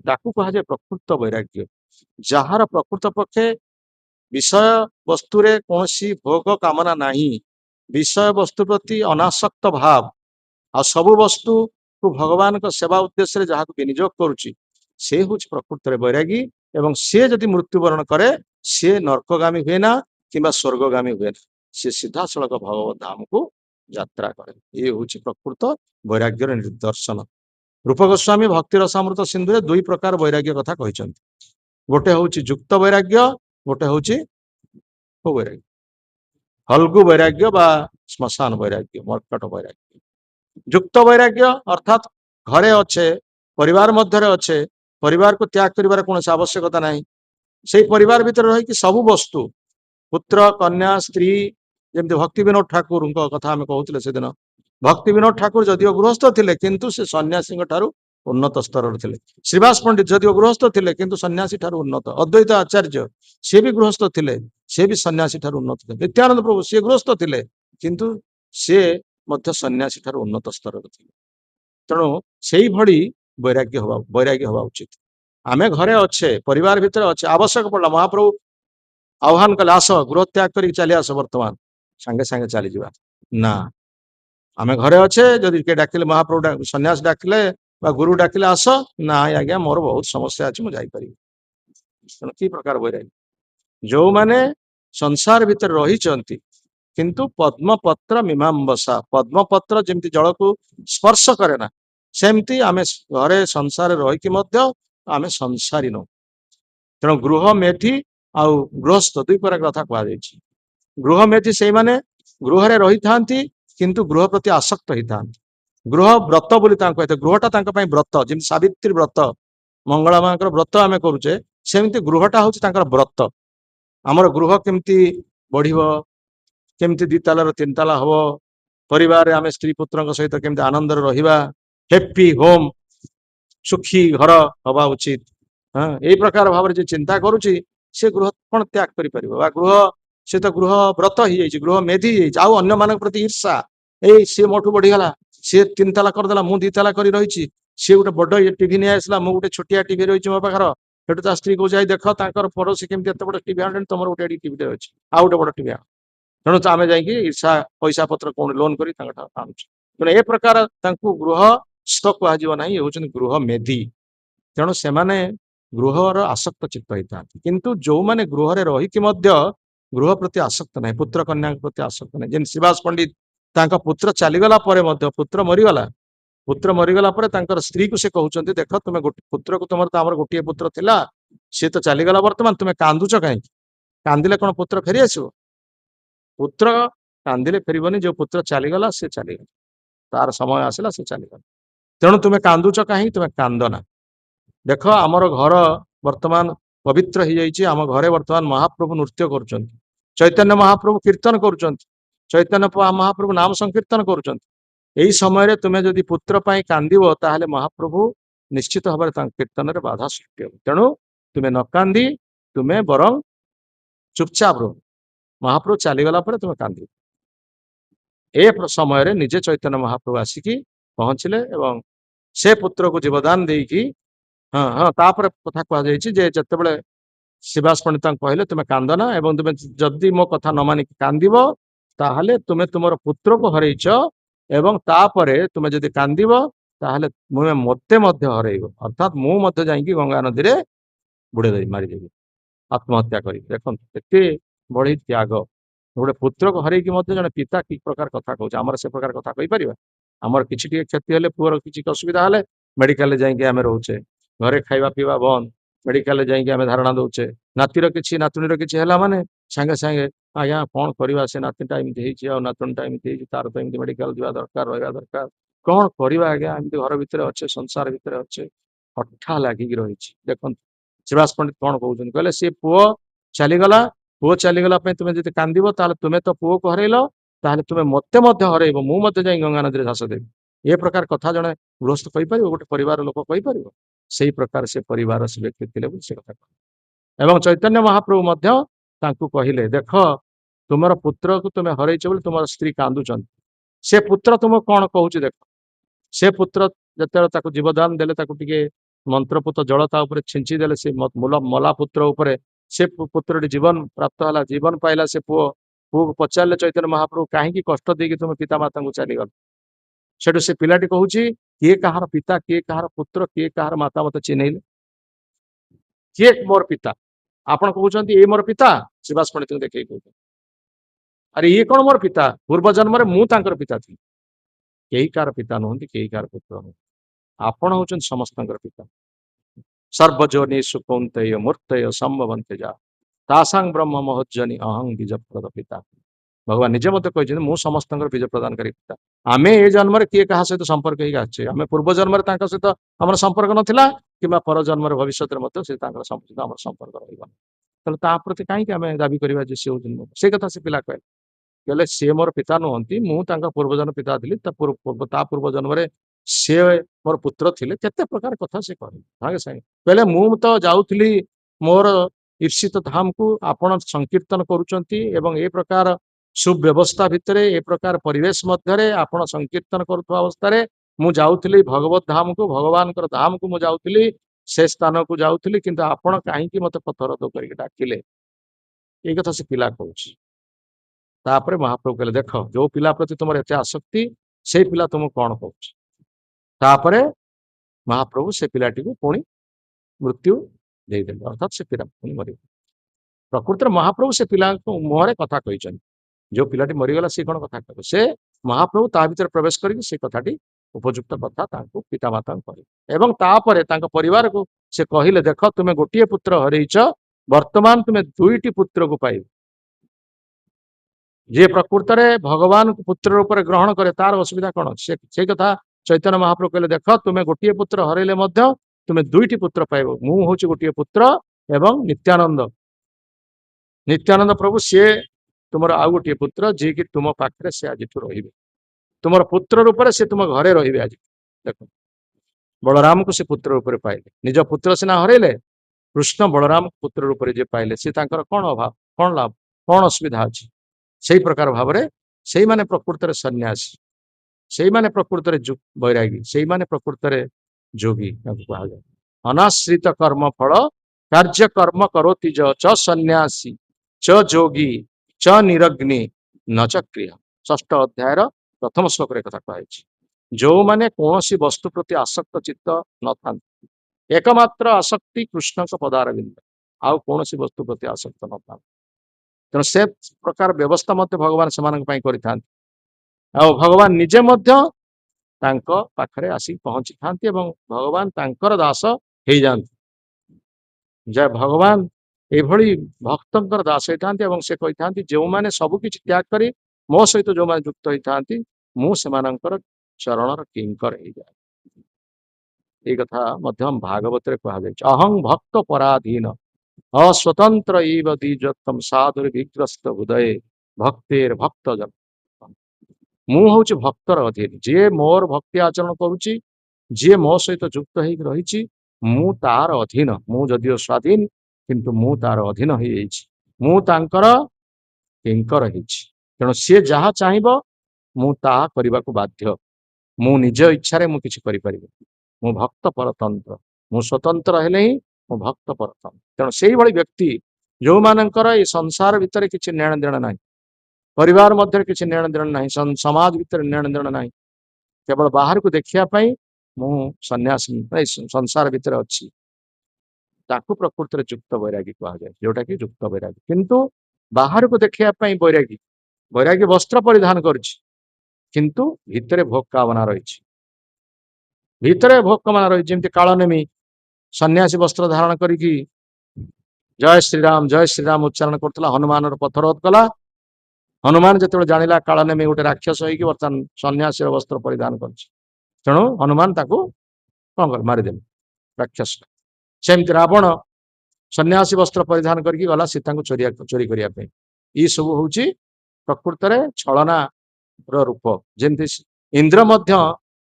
ତାକୁ କୁହାଯାଏ ପ୍ରକୃତ ବୈରାଗ୍ୟ। ଯାହାର ପ୍ରକୃତ ପକ୍ଷେ ବିଷୟ ବସ୍ତୁରେ କୌଣସି ଭୋଗ କାମନା ନାହିଁ, ବିଷୟ ବସ୍ତୁ ପ୍ରତି ଅନାସକ୍ତ ଭାବ, ଆଉ ସବୁ ବସ୍ତୁକୁ ଭଗବାନଙ୍କ ସେବା ଉଦ୍ଦେଶ୍ୟରେ ଯାହାକୁ ବିନିଯୋଗ କରୁଛି, ସେ ହଉଛି ପ୍ରକୃତରେ ବୈରାଗୀ। ଏବଂ ସେ ଯଦି ମୃତ୍ୟୁବରଣ କରେ, ସିଏ ନର୍କଗାମୀ ହୁଏ ନା କିମ୍ବା ସ୍ୱର୍ଗଗାମୀ ହୁଏ ନା, ସେ ସିଧାସଳଖ ଭଗବତ ଧାମକୁ ଯାତ୍ରା କରେ। ଇଏ ହଉଛି ପ୍ରକୃତ ବୈରାଗ୍ୟର ନିଦର୍ଶନ। ରୂପ ଗୋସ୍ୱାମୀ ଭକ୍ତି ରସାମୃତ ସିନ୍ଧୁରେ ଦୁଇ ପ୍ରକାର ବୈରାଗ୍ୟ କଥା କହିଛନ୍ତି। ଗୋଟେ ହଉଛି ଯୁକ୍ତ ବୈରାଗ୍ୟ, ଗୋଟେ ହଉଛି ବୈରାଗ୍ୟ ହଲଗୁ ବୈରାଗ୍ୟ ବା ଶ୍ମଶାନ ବୈରାଗ୍ୟ, ମର୍କଟ ବୈରାଗ୍ୟ। ଯୁକ୍ତ ବୈରାଗ୍ୟ ଅର୍ଥାତ୍ ଘରେ ଅଛେ, ପରିବାର ମଧ୍ୟରେ ଅଛେ, ପରିବାରକୁ ତ୍ୟାଗ କରିବାର କୌଣସି ଆବଶ୍ୟକତା ନାହିଁ। ସେଇ ପରିବାର ଭିତରେ ରହିକି ସବୁ ବସ୍ତୁ, ପୁତ୍ର କନ୍ୟା ସ୍ତ୍ରୀ, ଯେମିତି ଭକ୍ତି ବିନୋଦ ଠାକୁରଙ୍କ କଥା ଆମେ କହୁଥିଲେ ସେଦିନ, ଭକ୍ତି ବିନୋଦ ଠାକୁର ଯଦିଓ ଗୃହସ୍ଥ ଥିଲେ କିନ୍ତୁ ସେ ସନ୍ନ୍ୟାସୀଙ୍କ ଠାରୁ ଉନ୍ନତ ସ୍ତରର ଥିଲେ। ଶ୍ରୀବାସ ପଣ୍ଡିତ ଯଦିଓ ଗୃହସ୍ଥ ଥିଲେ କିନ୍ତୁ ସନ୍ନ୍ୟାସୀ ଠାରୁ ଉନ୍ନତ। ଅଦ୍ୱୈତ ଆଚାର୍ଯ୍ୟ ସିଏ ବି ଗୃହସ୍ଥ ଥିଲେ, ସିଏ ବି ସନ୍ନ୍ୟାସୀ ଠାରୁ ଉନ୍ନତ ଥିଲେ। ନିତ୍ୟାନନ୍ଦ ପ୍ରଭୁ ସିଏ ଗୃହସ୍ଥ ଥିଲେ କିନ୍ତୁ ସିଏ ମଧ୍ୟ ସନ୍ନ୍ୟାସୀ ଠାରୁ ଉନ୍ନତ ସ୍ତରର ଥିଲେ। ତେଣୁ ସେଇଭଳି ବୈରାଗ୍ୟ ହବା ଉଚିତ। ଆମେ ଘରେ ଅଛେ, ପରିବାର ଭିତରେ ଅଛେ, ଆବଶ୍ୟକ ପଡିଲା ମହାପ୍ରଭୁ ଆହ୍ୱାନ କଲେ, ଆସ ଗୃହ ତ୍ୟାଗ କରିକି ଚାଲି ଆସ, ବର୍ତ୍ତମାନ ସାଙ୍ଗେ ସାଙ୍ଗେ ଚାଲିଯିବା ନା। ଆମେ ଘରେ ଅଛେ, ଯଦି କିଏ ଡାକିଲେ, ମହାପ୍ରଭୁ ସନ୍ନ୍ୟାସ ଡାକିଲେ ବା ଗୁରୁ ଡାକିଲେ ଆସ, ନା ଆଜ୍ଞା ମୋର ବହୁତ ସମସ୍ୟା ଅଛି, ମୁଁ ଯାଇପାରିବି। ତେଣୁ କି ପ୍ରକାର ବୈରାଗ୍ୟ? ଯୋଉମାନେ ସଂସାର ଭିତରେ ରହିଛନ୍ତି କିନ୍ତୁ ପଦ୍ମପତ୍ର ମୀମାଂବସା, ପଦ୍ମପତ୍ର ଯେମିତି ଜଳକୁ ସ୍ପର୍ଶ କରେ ନା, ସେମିତି ଆମେ ଘରେ ସଂସାରରେ ରହିକି ମଧ୍ୟ ଆମେ ସଂସାରୀ ନୁହଁ। ତେଣୁ ଗୃହ ମେଧି ଆଉ ଗୃହସ୍ଥ ଦୁଇ ପ୍ରକାର କଥା କୁହାଯାଇଛି। ଗୃହ ମେଧି ସେଇମାନେ ଗୃହରେ ରହିଥାନ୍ତି କିନ୍ତୁ ଗୃହ ପ୍ରତି ଆସକ୍ତ ହେଇଥାନ୍ତି। ଗୃହ ବ୍ରତ ବୋଲି ତାଙ୍କୁ କହିଥାଏ, ଗୃହଟା ତାଙ୍କ ପାଇଁ ବ୍ରତ। ଯେମିତି ସାବିତ୍ରୀ ବ୍ରତ, ମଙ୍ଗଳା ମାଙ୍କର ବ୍ରତ ଆମେ କରୁଛେ, ସେମିତି ଗୃହଟା ହଉଛି ତାଙ୍କର ବ୍ରତ। ଆମର ଗୃହ କେମିତି ବଢିବ, କେମିତି 2 ତାଲାର 3 ତାଲା ହବ, ପରିବାରରେ ଆମେ ସ୍ତ୍ରୀ ପୁତ୍ରଙ୍କ ସହିତ କେମିତି ଆନନ୍ଦରେ ରହିବା, ହେପି ହୋମ, ସୁଖୀ ଘର ହବା ଉଚିତ। ଏଇ ପ୍ରକାର ଭାବରେ ଯେ ଚିନ୍ତା କରୁଛି, ସେ ଗୃହ କଣ ତ୍ୟାଗ କରିପାରିବ? ବା ସେ ତ ଗୃହ ବ୍ରତ ହେଇଯାଇଛି, ଗୃହ ମେଧି ହେଇଯାଇଛି। ଆଉ ଅନ୍ୟମାନଙ୍କ ପ୍ରତି ঈର୍ଷା, ଏଇ ସିଏ ମୋଠୁ ବଢିଗଲା, ସିଏ 3 ତାଲା କରିଦେଲା, ମୁଁ 2 ତାଲା କରି ରହିଛି, ସିଏ ଗୋଟେ ବଡ ଟିଭି ନେଇ ଆସିଲା, ମୁଁ ଗୋଟେ ଛୋଟିଆ ଟିଭି ରହିଛି ମୋ ପାଖରେ। ସେଠୁ ତା ସ୍ତ୍ରୀ କହୁଛି, ଯାଇ ଦେଖ ତାଙ୍କର ପଡୋଶୀ କେମିତି ଏତେ ବଡ ଟିଭି ଆଣିଲେଣି, ତମର ଗୋଟେ ଏଡି ଟିଭିଟେ ଅଛି, ଆଉ ଗୋଟେ ବଡ ଟିଭି ଆଣ। ତେଣୁ ଆମେ ଯାଇକି ঈର୍ଷା ପଇସା ପତ୍ର କଣ ଲୋନ କରି ତାଙ୍କ ଆଣୁଛୁ। ତେଣୁ ଏ ପ୍ରକାର ତାଙ୍କୁ ଗୃହସ୍ଥ କୁହାଯିବ ନାହିଁ, ହଉଛନ୍ତି ଗୃହ ମେଧି। ତେଣୁ ସେମାନେ ଗୃହର ଆସକ୍ତ ଚିତ୍ତ ହେଇଥାନ୍ତି। କିନ୍ତୁ ଯୋଉମାନେ ଗୃହରେ ରହିକି ମଧ୍ୟ ଗୃହ ପ୍ରତି ଆସକ୍ତ ନାହିଁ, ପୁତ୍ର କନ୍ୟାଙ୍କ ପ୍ରତି ଆସକ୍ତ ନାହିଁ, ଯେମିତି ଶ୍ରୀବାସ ପଣ୍ଡିତ ତାଙ୍କ ପୁତ୍ର ଚାଲିଗଲା ପରେ ମଧ୍ୟ, ପୁତ୍ର ମରିଗଲା ପରେ ତାଙ୍କର ସ୍ତ୍ରୀକୁ ସେ କହୁଛନ୍ତି, ଦେଖ ତୁମେ ଗୋଟେ ପୁତ୍ରକୁ, ତମର ତ ଆମର ଗୋଟିଏ ପୁତ୍ର ଥିଲା, सी तो चलीगला बर्तमान तुम्हें कांदुच कहीं कांदिले कौन पुत्र फेरी आसो पुत्र कांदिले फेरबनी जो पुत्र चलीगला सी चलीगला तार समय आसला सी चलीगला तेणु तुम्हें कांदुच कहीं तुम्हें कांदना देख आमर घर वर्तमान पवित्र हो जाइए आम घरे वर्तमान महाप्रभु नृत्य कर चैतन्य महाप्रभु कीर्तन कर चैतन्य महाप्रभु नाम संकीर्तन कर समय तुम्हें जदि पुत्र कांदीब ताहले महाप्रभु निश्चित भाव कीर्तन में बाधा सृष्टि हो तेणु तुम्हें न कांदी तुम्हें बरं चुपचाप रहो महाप्रभु चलीगला तुम्हें कांद ए समय निजे चैतन्य महाप्रभु आसिकी पहुंचले एवं से पुत्र को जीवदान देकी हाँ हाँ तापर कथा कहुई जिते शिवास पंडित कहले तुम्हें कांदना एवं तुम्हें जदि मो कथा न मानिक कांदीब ताहले तुम्हें तुम पुत्र को हरईच एवं तापरे तुम्हें जदि कांदीब ताहले तुम्हें मते मध्य हरइब अर्थात मु मध्य जाइकी गंगा नदी रे बुड़ेदेवी मारिदेवी आत्महत्या करी देखो एते बड़ी त्याग गोटे पुत्र को हरईकी जड़े पिता कि प्रकार कथा कहूँ आमर से प्रकार कथा कही पार आमर किसी क्षति हेल्ले पुअर किसी असुविधा हेल्ले मेडिकल जाइए आम रोचे घरे खाଇବା पीवा बंद मेडिकल जाइए आम धारणा दौचे नातीर कि नातुणीर कि है माने सांगे सांगे आज्ञा कौन करवा से नातीटा एमती नातुणीटा एमती तार तो एमती मेडिकल जा दरकार रहा दरकार कौन करवा आज्ञा एमती घर भितर अच्छे संसार भितर अच्छे हठा लगिकी रही देखो श्रीवास पंडित कौन कहते कहले सी पुओ चलीगला पुओ चलीगला तुम्हें जब कांदीब तुम्हें तो पुओ को हरइल ताहले तुम्हें मते मध्य हरइब मु मते जाई गंगा नदी घास देवी ए प्रकार कथा जड़े गृहस्थ कहीपर गोटे परिवार लोक कहीपर से प्रकार से परिवार से व्यक्ति थे से कथा एवं चैतन्य महाप्रभु कहले देख तुम पुत्र को तुम्हें हरइच बोली तुम स्त्री कांदुचंत से पुत्र तुम कौन कहूँ देख से पुत्र जो जीवदान देले टे मंत्रपुत जल छिंची देले से मला पुत्र उपरे से पुत्र जीवन प्राप्त है जीवन पाइला से पुओ पुओ को पचारे चैतन्य महाप्रभु कहीं कष्ट देकी तुम पिता माता को चलीगल सेठू से पिलाटी कहूँ किए कहार पिता किए कहार पुत्र किए कहार माता मत चिन्हले किए मोर पिता आपड़ कहते ये मोर पिता शिवास पंडित देखे कहते अरे ये कौन मोर पिता पूर्व जन्म मुझे पिता थी कई कार पिता नुहति कई कार पुत्र नुह आपण हूँ समस्त पिता सर्वजनी सुकौंतेय मूर्तय संभवंते जा तासांग ब्रह्म महोज्जनी अहं बीज प्रद पिता भगवान निजे मत कहते मु समस्त बीज प्रदानकारी पिता आम ए जन्म किए क्या सहित संपर्क ही आम पूर्व जन्म सहित आम संपर्क नाला कि पर जन्म भविष्य सहित आम संपर्क रहा प्रति कहीं आम दाबी करवा से कथा से पिला कहले सी मोर पिता नुहति मुझे पूर्वजन्म पिता थी पूर्व जन्म सी मोर पुत्र थे केते प्रकार कथा से कहे सागे सागे कहले मु तो जाऊली मोर ईर्षित धाम को आपण संकीर्तन करुचंती एवं ए प्रकार सुव्यवस्था भितर ए प्रकार परिवेश मध्य आपण संकीर्तन करुवा अवस्था मु जाऊली भगवत धाम को भगवान धाम को मु जाऊली से स्थान को जाऊली किंतु आपण कहीं मत पथर दो करके डाकिले ये कथा से पिला कहूँ तापर महाप्रभु कहले देख जो पिला प्रति तुम एत आसक्ति से पिला तुम कौन कहपर महाप्रभु से पिलाटी को पुणी मृत्यु देदेले अर्थात से पिला पुणी मर प्रकृति महाप्रभु से पिला मुहरे कथा कही जो पिलाटी मरीगला सी कौन कथा कह से महाप्रभु ता भीतर प्रवेश करके कथाटी उपयुक्त कथा पितामाता कर परिवार को से कहले देख तुम्हें गोटे पुत्र हरईच वर्तमान तुम्हें दुईटी पुत्र को पाइब जे प्रकृत में भगवान पुत्र रूप ग्रहण करे तार असुविधा कौन से कथा चैतन्य महाप्रभु कहले देख तुम्हें गोटे पुत्र हरइले तुम्हें दुईटी पुत्र पाइब मु हूँ गोटे पुत्र एवं नित्यानंद नित्यानंद प्रभु सी तुम आउ गोटे पुत्र जी कि तुम पाखे से आज रे तुम पुत्र रूप से तुम घरे रे आज देख बलराम को से पुत्र रूप पाइले निज पुत्र सीना हरइले कृष्ण बलराम पुत्र रूप जे पाइले सी कौन अभाव कौन लाभ कौन असुविधा अच्छी से प्रकार भाव से माने प्रकृत सन्यासी से माने प्रकृत बैरागी से माने प्रकृत जोगी कहा जाए अनाश्रित कर्म फल कार्य कर्म करोति च सन्यासी च जोगी च निरग्नि न च क्रिया 6 अध्याय प्रथम श्लोक कथा कहुई जो माने कौन सी वस्तु प्रति आसक्त चित्त न था एकमात्र आसक्ति कृष्ण पदारविंद आउ कौन सी वस्तु प्रति आसक्त न था तेणु से प्रकार व्यवस्था भगवान से भगवान निजे पाखरे आसिक पहुंची था भगवान तांकर दास हो जाती जय भगवान एभଳି भक्तଙ୍କର ଦାସ ହେଇଥାନ୍ତି ଏବଂ ସେ କହିଥାନ୍ତି ଯେଉଁମାନେ ସବୁ କିଛି ତ୍ୟାଗ କରି ମୋ ସହିତ ଯେଉଁମାନେ ଯୁକ୍ତ ହେଇଥାନ୍ତି ମୁଁ ସେମାନଙ୍କର ଚରଣର କିଙ୍କର ହେଇଯାଏ। এই କଥା ମଧ୍ୟ ଭାଗବତରେ କୁହାଯାଇଛି। ଅହଂ ଭକ୍ତ ପରାଧୀନ अस्वतंत्र इव द्विजत्वम साधुर विग्रस्त हृदय भक्तेर भक्त जन। ମୁଁ ହଉଛି ଭକ୍ତର ଅଧୀନ, ଯିଏ ମୋର ଭକ୍ତି ଆଚରଣ କରୁଛି, ଯିଏ ମୋ ସହିତ ଯୁକ୍ତ ହେଇକି ରହିଛି, ମୁଁ ତାର ଅଧୀନ। ମୁଁ ଯଦିଓ ସ୍ୱାଧୀନ କିନ୍ତୁ ମୁଁ ତାର ଅଧୀନ ହେଇଯାଇଛି, ମୁଁ ତାଙ୍କର କିଙ୍କର ହେଇଛି। ତେଣୁ ସିଏ ଯାହା ଚାହିଁବ ମୁଁ ତାହା କରିବାକୁ ବାଧ୍ୟ। ମୁଁ ନିଜ ଇଚ୍ଛାରେ ମୁଁ କିଛି କରିପାରିବି। ମୁଁ ଭକ୍ତ ପରତନ୍ତ୍ର, ମୁଁ ସ୍ୱତନ୍ତ୍ର ହେଲେ ହିଁ ମୁଁ ଭକ୍ତ ପରତନ୍ତ୍ର। ତେଣୁ ସେଇଭଳି ବ୍ୟକ୍ତି ଯୋଉମାନଙ୍କର ଏଇ ସଂସାର ଭିତରେ କିଛି ନେଣ ଦେଣ ନାହିଁ, ପରିବାର ମଧ୍ୟରେ କିଛି ନେଣ ଦେଣ ନାହିଁ, ସମାଜ ଭିତରେ ନେଣ ଦେଣ ନାହିଁ, କେବଳ ବାହାରକୁ ଦେଖିବା ପାଇଁ ମୁଁ ସନ୍ନ୍ୟାସୀ ସଂସାର ଭିତରେ ଅଛି, ତାକୁ ପ୍ରକୃତରେ ଯୁକ୍ତ ବୈରାଗୀ କୁହାଯାଏ, ଯୋଉଟା କି ଯୁକ୍ତ ବୈରାଗୀ। କିନ୍ତୁ ବାହାରକୁ ଦେଖିବା ପାଇଁ ବୈରାଗୀ, ବୈରାଗୀ ବସ୍ତ୍ର ପରିଧାନ କରୁଛି କିନ୍ତୁ ଭିତରେ ଭୋଗ କାମନା ରହିଛି, ଭିତରେ ଭୋଗ କାମନା ରହିଛି। ଯେମିତି କାଳନେମୀ ସନ୍ନ୍ୟାସୀ ବସ୍ତ୍ର ଧାରଣ କରିକି ଜୟ ଶ୍ରୀରାମ ଉଚ୍ଚାରଣ କରୁଥିଲା, ହନୁମାନର ପଥରୋଧ କଲା। ହନୁମାନ ଯେତେବେଳେ ଜାଣିଲା କାଳନେମୀ ଗୋଟେ ରାକ୍ଷସ ହେଇକି ବର୍ତ୍ତମାନ ସନ୍ନ୍ୟାସୀର ବସ୍ତ୍ର ପରିଧାନ କରୁଛି, ତେଣୁ ହନୁମାନ ତାକୁ କଣ କଲେ, ମାରିଦେଲେ ରାକ୍ଷସ। ସେମିତି ରାବଣ ସନ୍ନ୍ୟାସୀ ବସ୍ତ୍ର ପରିଧାନ କରିକି ଗଲା ସୀତାଙ୍କୁ ଚୋରି କରିବା ପାଇଁ। ଏଇ ସବୁ ହଉଛି ପ୍ରକୃତରେ ଛଳନାର ରୂପ। ଯେମିତି ଇନ୍ଦ୍ର ମଧ୍ୟ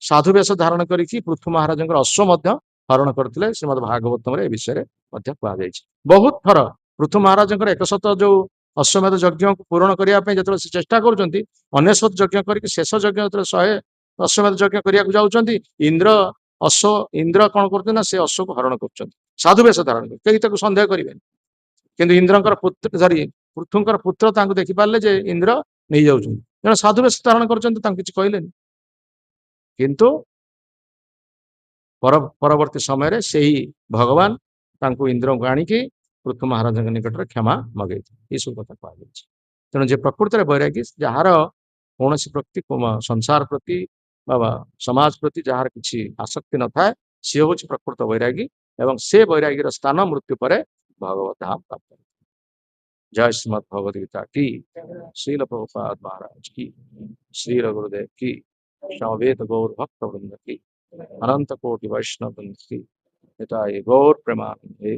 ସାଧୁ ବେଶ ଧାରଣ କରିକି ପୃଥୁ ମହାରାଜଙ୍କର ଅଶ୍ଵ ମଧ୍ୟ ହରଣ କରିଥିଲେ, ଶ୍ରୀମଦ ଭାଗବତମରେ ଏ ବିଷୟରେ ମଧ୍ୟ କୁହାଯାଇଛି। ବହୁତ ଥର ପୃଥୁ ମହାରାଜଙ୍କର 100 ଯୋଉ ଅଶ୍ୱମେଧ ଯଜ୍ଞକୁ ପୂରଣ କରିବା ପାଇଁ ଯେତେବେଳେ ସେ ଚେଷ୍ଟା କରୁଛନ୍ତି, 99 ଯଜ୍ଞ କରିକି ଶେଷ ଯଜ୍ଞ ଯେତେବେଳେ 100 ଅଶ୍ୱମେଧ ଯଜ୍ଞ କରିବାକୁ ଯାଉଛନ୍ତି, ଇନ୍ଦ୍ର କଣ କରୁଛନ୍ତି ନା ସେ ଅଶ୍ୱକୁ ହରଣ କରୁଛନ୍ତି ସାଧୁ ବେଶ ଧାରଣ କରି। କେହି ତାକୁ ସନ୍ଦେହ କରିବେନି, କିନ୍ତୁ ଇନ୍ଦ୍ରଙ୍କର ପୁତ୍ର ପୃଥୁଙ୍କର ପୁତ୍ର ତାଙ୍କୁ ଦେଖିପାରିଲେ ଯେ ଇନ୍ଦ୍ର ନେଇଯାଉଛନ୍ତି, ତେଣୁ ସାଧୁ ବେଶ ଧାରଣ କରୁଛନ୍ତି, ତାଙ୍କୁ କିଛି କହିଲେନି। କିନ୍ତୁ ପରବର୍ତ୍ତୀ ସମୟରେ ସେହି ଭଗବାନ ତାଙ୍କୁ ଇନ୍ଦ୍ରଙ୍କୁ ଆଣିକି ପୃଥୁ ମହାରାଜଙ୍କ ନିକଟରେ କ୍ଷମା ମଗେଇଥିଲେ। ଏସବୁ କଥା କୁହାଯାଇଛି। ତେଣୁ ଯେ ପ୍ରକୃତରେ ବୈରାଗୀ, ଯାହାର କୌଣସି ପ୍ରତି ସଂସାର ପ୍ରତି ବା ସମାଜ ପ୍ରତି ଯାହାର କିଛି ଆସକ୍ତି ନଥାଏ, ସିଏ ହଉଛି ପ୍ରକୃତ ବୈରାଗୀ। ଏବଂ ସେ ବୈରାଗୀର ସ୍ଥାନ ମୃତ୍ୟୁ ପରେ ଭଗବତ ଧାମ ପ୍ରାପ୍ତ। जय श्रीमद भगवद गीता की, श्रील प्रभुपाद महाराज की, श्री गुरुदेव की, समवेत गौर भक्त वृंद की, अनंत कोटि वैष्णव वृंद की, गौर प्रेमानंदे।